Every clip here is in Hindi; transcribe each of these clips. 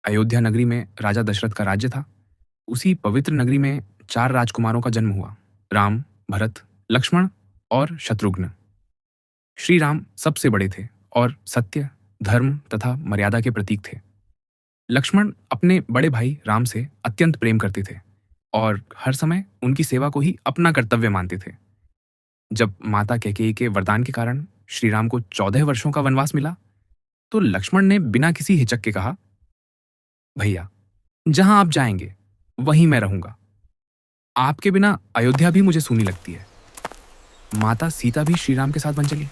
अयोध्या नगरी में राजा दशरथ का राज्य था। उसी पवित्र नगरी में 4 राजकुमारों का जन्म हुआ। राम, भरत, लक्ष्मण और शत्रुघ्न। श्री राम सबसे बड़े थे और सत्य, धर्म तथा मर्यादा के प्रतीक थे। लक्ष्मण अपने बड़े भाई राम से अत्यंत प्रेम करते थे और हर समय उनकी सेवा को ही अपना कर्तव्य मानते थे। जब माता कैकेयी के वरदान के कारण श्री राम को 14 वर्षों का वनवास मिला, तो लक्ष्मण ने बिना किसी हिचक के कहा, भैया, जहां आप जाएंगे वहीं मैं रहूंगा। आपके बिना अयोध्या भी मुझे सूनी लगती है। माता सीता भी श्री राम के साथ वन चली।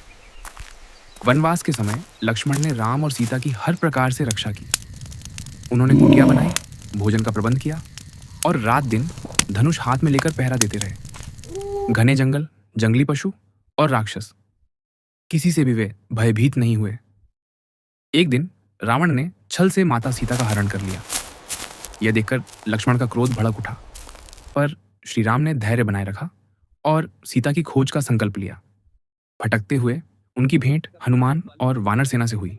वनवास के समय लक्ष्मण ने राम और सीता की हर प्रकार से रक्षा की। उन्होंने कुटिया बनाई, भोजन का प्रबंध किया और रात दिन धनुष हाथ में लेकर पहरा देते रहे। घने जंगल, जंगली पशु और राक्षस, किसी से भी वे भयभीत नहीं हुए। एक दिन रावण ने छल से माता सीता का हरण कर लिया। यह देखकर लक्ष्मण का क्रोध भड़क उठा, पर श्री राम ने धैर्य बनाए रखा और सीता की खोज का संकल्प लिया। भटकते हुए उनकी भेंट हनुमान और वानर सेना से हुई।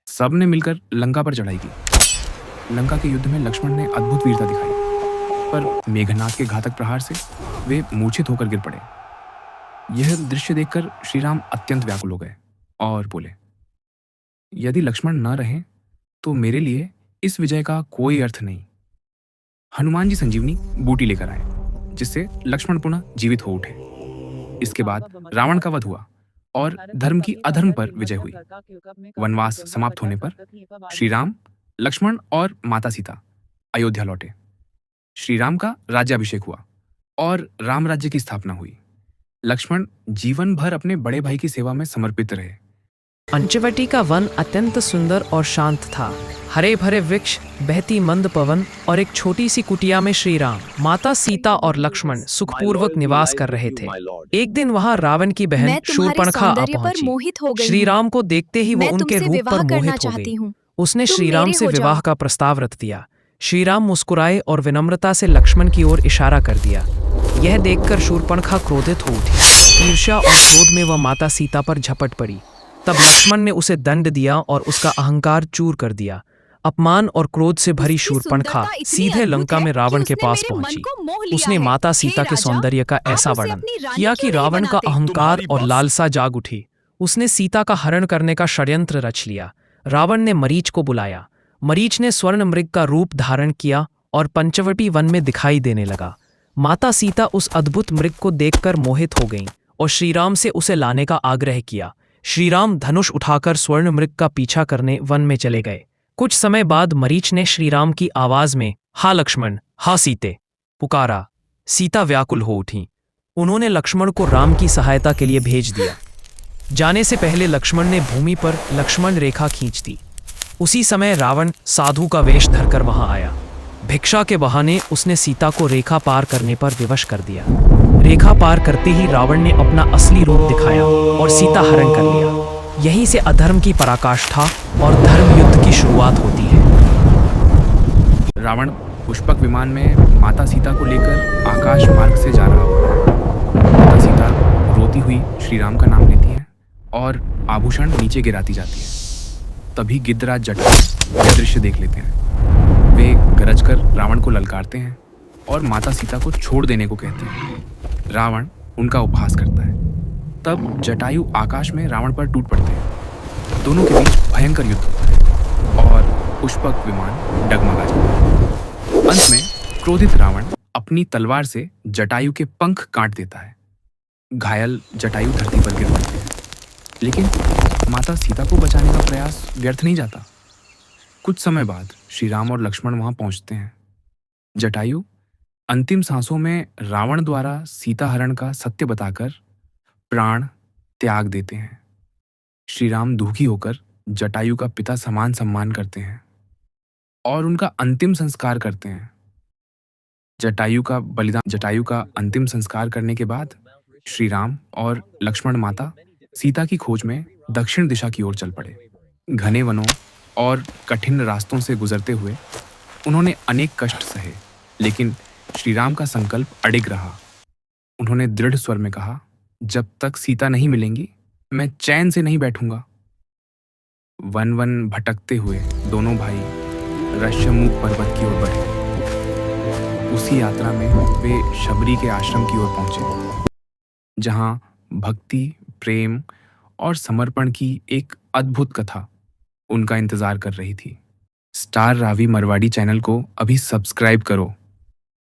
सब ने मिलकर लंका पर चढ़ाई की। लंका के युद्ध में लक्ष्मण ने अद्भुत वीरता दिखाई, पर मेघनाद के घातक प्रहार से वे मूर्छित होकर गिर पड़े। यह दृश्य देखकर श्री राम अत्यंत व्याकुल हो गए और बोले, यदि लक्ष्मण न रहें तो मेरे लिए इस विजय का कोई अर्थ नहीं। हनुमान जी संजीवनी बूटी लेकर आए, जिससे लक्ष्मण पुनः जीवित हो उठे। इसके बाद रावण का वध हुआ और धर्म की अधर्म पर विजय हुई। वनवास समाप्त होने पर श्री राम, लक्ष्मण और माता सीता अयोध्या लौटे। श्री राम का राज्याभिषेक हुआ और राम राज्य की स्थापना हुई। लक्ष्मण जीवन भर अपने बड़े भाई की सेवा में समर्पित रहे। पंचवटी का वन अत्यंत सुंदर और शांत था। हरे भरे वृक्ष, बहती मंद पवन और एक छोटी सी कुटिया में श्री राम, माता सीता और लक्ष्मण सुखपूर्वक निवास कर रहे थे। एक दिन वहां रावण की बहन शूर्पणखा आ पहुंची। श्री राम को देखते ही वो उनके रूप पर मोहित हो गई। उसने श्री राम से विवाह का प्रस्ताव रख दिया। श्री राम मुस्कुराए और विनम्रता से लक्ष्मण की ओर इशारा कर दिया। यह देखकर शूर्पणखा क्रोधित हो उठी। ईर्ष्या और क्रोध में वह माता सीता पर झपट पड़ी। तब लक्ष्मण ने उसे दंड दिया और उसका अहंकार चूर कर दिया। अपमान और क्रोध से भरी शूर्पणखा सीधे लंका में रावण के पास पहुंची। उसने माता सीता के सौंदर्य का ऐसा वर्णन किया कि रावण का अहंकार और लालसा जाग उठी। उसने सीता का हरण करने का षड्यंत्र रच लिया। रावण ने मरीच को बुलाया। मरीच ने स्वर्ण मृग का रूप धारण किया और पंचवटी वन में दिखाई देने लगा। माता सीता उस अद्भुत मृग को देखकर मोहित हो गईं और श्रीराम से उसे लाने का आग्रह किया। श्रीराम धनुष उठाकर स्वर्ण मृग का पीछा करने वन में चले गए। कुछ समय बाद मरीच ने श्रीराम की आवाज में, हा लक्ष्मण, हा सीते, पुकारा। सीता व्याकुल हो उठी। उन्होंने लक्ष्मण को राम की सहायता के लिए भेज दिया। जाने से पहले लक्ष्मण ने भूमि पर लक्ष्मण रेखा खींच दी। उसी समय रावण साधु का वेश धरकर वहां आया। भिक्षा के बहाने उसने सीता को रेखा पार करने पर विवश कर दिया। रेखा पार करते ही रावण ने अपना असली रूप दिखाया और सीता हरण कर लिया। यहीं से अधर्म की पराकाष्ठा और धर्म युद्ध की शुरुआत होती है। रावण पुष्पक विमान में माता सीता को लेकर आकाश मार्ग से जा रहा होता है। माता सीता रोती हुई श्री राम का नाम लेती है और आभूषण नीचे गिराती जाती है। तभी गिद्धराज जटायु यह दृश्य देख लेते हैं। वे गरजकर रावण को ललकारते हैं और माता सीता को छोड़ देने को कहते हैं। रावण उनका उपहास करता है। तब जटायु आकाश में रावण पर टूट पड़ते हैं। दोनों के बीच भयंकर युद्ध होता है और पुष्पक विमान डगमगा जाता है। अंत में क्रोधित रावण अपनी तलवार से जटायु के पंख काट देता है। घायल जटायु धरती पर गिर पड़ते हैं, लेकिन माता सीता को बचाने का प्रयास व्यर्थ नहीं जाता। कुछ समय बाद श्री राम और लक्ष्मण वहां पहुंचते हैं। जटायु अंतिम सांसों में रावण द्वारा सीता हरण का सत्य बताकर प्राण त्याग देते हैं। श्री राम दुखी होकर जटायु का पिता समान सम्मान करते हैं और उनका अंतिम संस्कार करते हैं। जटायु का अंतिम संस्कार करने के बाद श्री राम और लक्ष्मण माता सीता की खोज में दक्षिण दिशा की ओर चल पड़े। घने वनों और कठिन रास्तों से गुजरते हुए उन्होंने अनेक कष्ट सहे, लेकिन श्री राम का संकल्प अडिग रहा। उन्होंने दृढ़ स्वर में कहा, जब तक सीता नहीं मिलेंगी मैं चैन से नहीं बैठूंगा। वन वन भटकते हुए दोनों भाई ऋष्यमुख पर्वत की ओर बढ़े। उसी यात्रा में वे शबरी के आश्रम की ओर पहुंचे, जहां भक्ति, प्रेम और समर्पण की एक अद्भुत कथा उनका इंतजार कर रही थी। स्टार रावी मरवाड़ी चैनल को अभी सब्सक्राइब करो